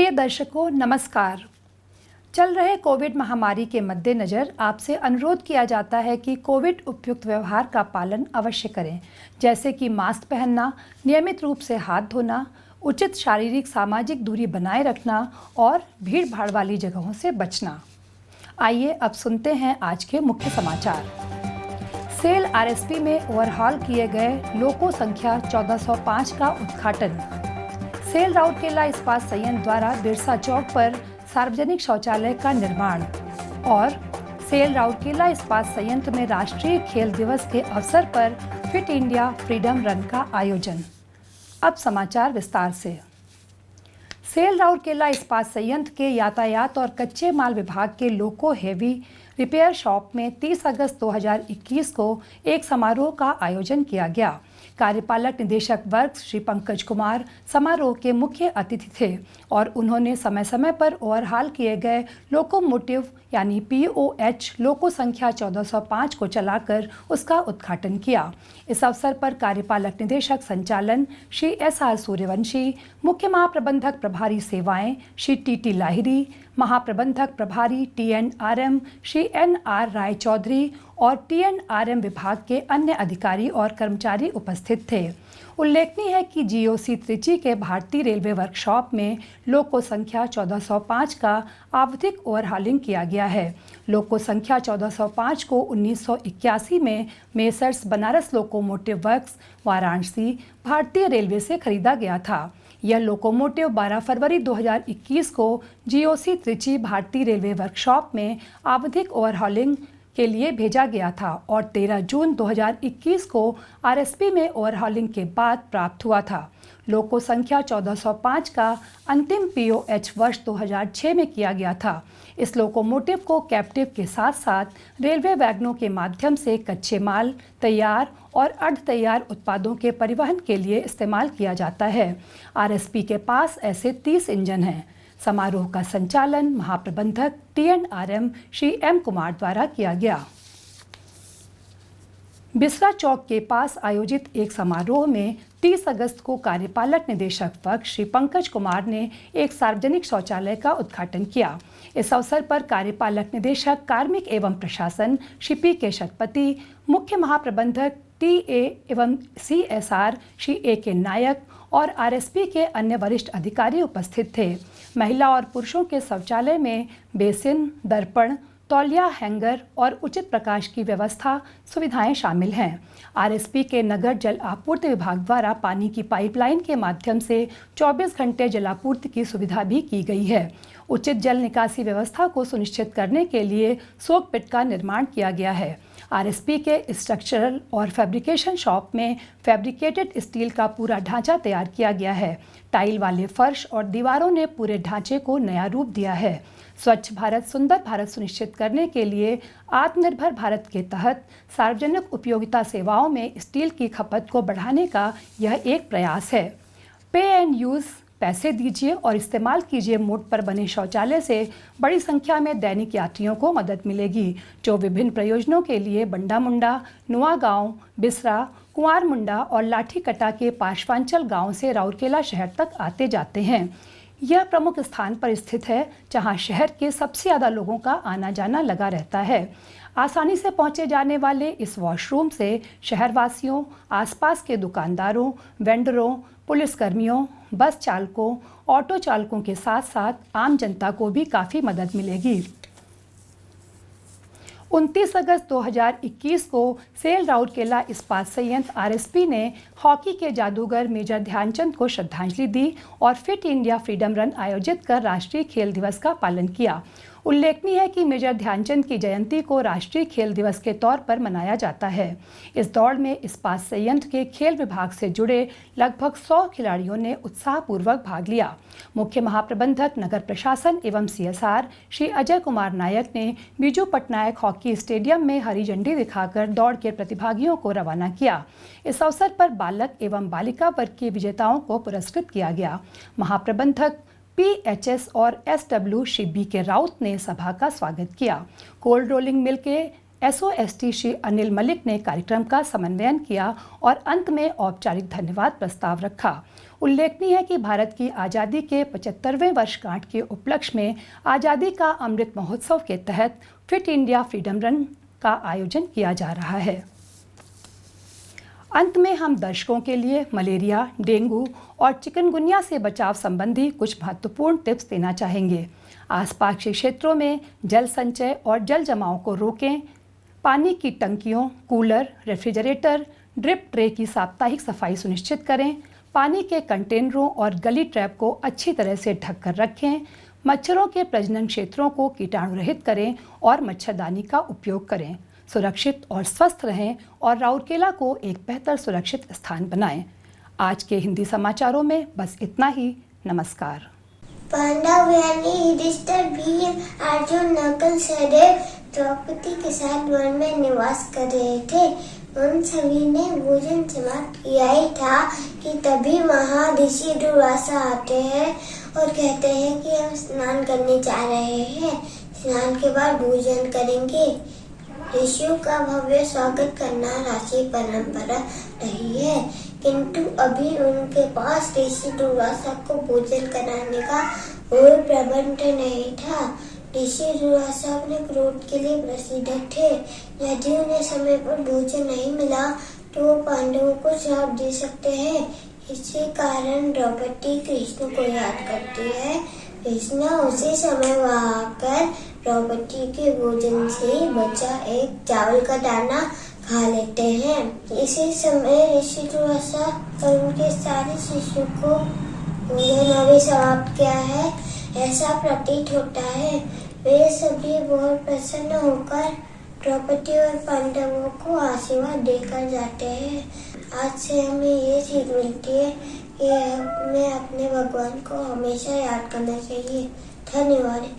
प्रिय दर्शकों नमस्कार। चल रहे कोविड महामारी के मद्देनज़र आपसे अनुरोध किया जाता है कि कोविड उपयुक्त व्यवहार का पालन अवश्य करें, जैसे कि मास्क पहनना, नियमित रूप से हाथ धोना, उचित शारीरिक सामाजिक दूरी बनाए रखना और भीड़ भाड़ वाली जगहों से बचना। आइए अब सुनते हैं आज के मुख्य समाचार। सेल आरएसपी में ओवरहॉल किए गए लोको संख्या 1405 का उद्घाटन। सेल राउरकेला इस्पात संयंत्र द्वारा बिरसा चौक पर सार्वजनिक शौचालय का निर्माण और सेल राउरकेला इस्पात संयंत्र में राष्ट्रीय खेल दिवस के अवसर पर फिट इंडिया फ्रीडम रन का आयोजन। अब समाचार विस्तार से। सेल राउरकेला इस्पात संयंत्र के यातायात और कच्चे माल विभाग के लोको हेवी रिपेयर शॉप में 30 अगस्त 2021 को एक समारोह का आयोजन किया गया। कार्यपालक निदेशक वर्ग श्री पंकज कुमार समारोह के मुख्य अतिथि थे और उन्होंने समय समय पर ओवरहाल किए गए लोकोमोटिव यानी POH लोको संख्या 1405 को चलाकर उसका उद्घाटन किया। इस अवसर पर कार्यपालक निदेशक संचालन श्री SR सूर्यवंशी, मुख्य महाप्रबंधक प्रभारी सेवाएं श्री TT लाहिरी, महाप्रबंधक प्रभारी TNRM श्री NR राय चौधरी और TNRM विभाग के अन्य अधिकारी और कर्मचारी उपस्थित थे। उल्लेखनीय है कि GOC त्रिची के भारतीय रेलवे वर्कशॉप में लोको संख्या 1405 का आवधिक ओवरहालिंग किया गया है। लोको संख्या 1405 को 1981 में messrs Banaras locomotive works Varanasi भारतीय रेलवे से खरीदा गया था। यह लोकोमोटिव 12 फरवरी 2021 को GOC त्रिची भारतीय रेलवे वर्कशॉप में आवधिक ओवरहॉलिंग के लिए भेजा गया था और 13 जून 2021 को RSP में ओवरहॉलिंग के बाद प्राप्त हुआ था। लोको संख्या 1405 का अंतिम POH वर्ष 2006 में किया गया था। इस लोकोमोटिव को कैप्टिव के साथ साथ रेलवे वैगनों के माध्यम से कच्चे माल, तैयार और अर्ध तैयार उत्पादों के परिवहन के लिए इस्तेमाल किया जाता है। RSP के पास ऐसे 30 इंजन हैं। समारोह का संचालन महाप्रबंधक TNRM श्री M कुमार द्वारा किया गया। बिसरा चौक के पास आयोजित एक समारोह में 30 अगस्त को कार्यपालक निदेशक वर्ग श्री पंकज कुमार ने एक सार्वजनिक शौचालय का उद्घाटन किया। इस अवसर पर कार्यपालक निदेशक कार्मिक एवं प्रशासन श्री PK शतपति, मुख्य महाप्रबंधक TA एवं CSR श्री AK नायक और RSP के अन्य वरिष्ठ अधिकारी उपस्थित थे। महिला और पुरुषों के शौचालय में बेसिन, दर्पण, तौलिया, हैंगर और उचित प्रकाश की व्यवस्था सुविधाएं शामिल हैं। RSP के नगर जल आपूर्ति विभाग द्वारा पानी की पाइपलाइन के माध्यम से 24 घंटे जलापूर्ति की सुविधा भी की गई है। उचित जल निकासी व्यवस्था को सुनिश्चित करने के लिए सोक पिट का निर्माण किया गया है। RSP के स्ट्रक्चरल और फैब्रिकेशन शॉप में फैब्रिकेटेड स्टील का पूरा ढांचा तैयार किया गया है। टाइल वाले फर्श और दीवारों ने पूरे ढांचे को नया रूप दिया है। स्वच्छ भारत सुंदर भारत सुनिश्चित करने के लिए आत्मनिर्भर भारत के तहत सार्वजनिक उपयोगिता सेवाओं में स्टील की खपत को बढ़ाने का यह एक प्रयास है। पे एंड यूज़ पैसे दीजिए और इस्तेमाल कीजिए मोड पर बने शौचालय से बड़ी संख्या में दैनिक यात्रियों को मदद मिलेगी, जो विभिन्न प्रयोजनों के लिए बंडा मुंडा, नुआगांव, बिसरा, कुंवार मुंडा और लाठीकटा के पार्श्वांचल गांव से राउरकेला शहर तक आते जाते हैं। यह प्रमुख स्थान पर स्थित है जहां शहर के सबसे ज़्यादा लोगों का आना जाना लगा रहता है। आसानी से पहुंचे जाने वाले इस वॉशरूम से शहरवासियों, आसपास के दुकानदारों, वेंडरों, पुलिसकर्मियों, बस चालकों, ऑटो चालकों के साथ साथ आम जनता को भी काफ़ी मदद मिलेगी। 29 अगस्त 2021 को सेल राउरकेला इस्पात संयंत्र RSP ने हॉकी के जादूगर मेजर ध्यानचंद को श्रद्धांजलि दी और फिट इंडिया फ्रीडम रन आयोजित कर राष्ट्रीय खेल दिवस का पालन किया। उल्लेखनीय है कि मेजर ध्यानचंद की जयंती को राष्ट्रीय खेल दिवस के तौर पर मनाया जाता है। इस दौड़ में इस्पात संयंत्र के खेल विभाग से जुड़े लगभग 100 खिलाड़ियों ने उत्साहपूर्वक भाग लिया। मुख्य महाप्रबंधक नगर प्रशासन एवं CSR श्री अजय कुमार नायक ने बीजू पटनायक हॉकी स्टेडियम में हरी झंडी दिखाकर दौड़ के प्रतिभागियों को रवाना किया। इस अवसर पर बालक एवं बालिका वर्ग के विजेताओं को पुरस्कृत किया गया। महाप्रबंधक PHS और SW श्री BK राउत ने सभा का स्वागत किया। कोल्ड रोलिंग मिल के SOST श्री अनिल मलिक ने कार्यक्रम का समन्वयन किया और अंत में औपचारिक धन्यवाद प्रस्ताव रखा। उल्लेखनीय है कि भारत की आज़ादी के 75वें वर्षगांठ के उपलक्ष्य में आज़ादी का अमृत महोत्सव के तहत फिट इंडिया फ्रीडम रन का आयोजन किया जा रहा है। अंत में हम दर्शकों के लिए मलेरिया, डेंगू और चिकनगुनिया से बचाव संबंधी कुछ महत्वपूर्ण टिप्स देना चाहेंगे। आसपास के क्षेत्रों में जल संचय और जल जमाव को रोकें। पानी की टंकियों, कूलर, रेफ्रिजरेटर, ड्रिप ट्रे की साप्ताहिक सफाई सुनिश्चित करें। पानी के कंटेनरों और गली ट्रैप को अच्छी तरह से ढक कर रखें। मच्छरों के प्रजनन क्षेत्रों को कीटाणु रहित करें और मच्छरदानी का उपयोग करें। सुरक्षित और स्वस्थ रहें और राउरकेला को एक बेहतर सुरक्षित स्थान बनाएं। आज के हिंदी समाचारों में बस इतना ही। नमस्कार। पांडव यानी युधिष्ठिर, भीम, अर्जुन, नकुल, सहदेव द्रौपदी के साथ वन में निवास कर रहे थे। उन सभी ने भोजन समाप्त किया ही था कि तभी वहाँ ऋषि दुर्वासा आते हैं और कहते हैं कि हम स्नान करने जा रहे हैं। स्नान के बाद भोजन करेंगे। ऋषियों का भव्य स्वागत करना राष्ट्रीय परंपरा रही है, किंतु अभी उनके पास ऋषि दुर्वासा को भोजन कराने का कोई प्रबंध नहीं था। ऋषि दुर्वासा अपने क्रोध के लिए प्रसिद्ध थे। यदि उन्हें समय पर भोजन नहीं मिला तो वो पांडवों को श्राप दे सकते हैं। इसी कारण द्रौपदी कृष्ण को याद करती है। कृष्ण उसी समय वहाँ आकर द्रौपदी के भोजन से बचा एक चावल का दाना खा लेते हैं। इसी समय ऋषि दुर्वासा और उनके सारे शिष्यों को भोजन अभी समाप्त किया है ऐसा प्रतीत होता है। वे सभी बहुत प्रसन्न होकर द्रौपदी और पांडवों को आशीर्वाद देकर जाते हैं। आज से हमें ये सीख मिलती है कि हमें अपने भगवान को हमेशा याद करना चाहिए। धन्यवाद।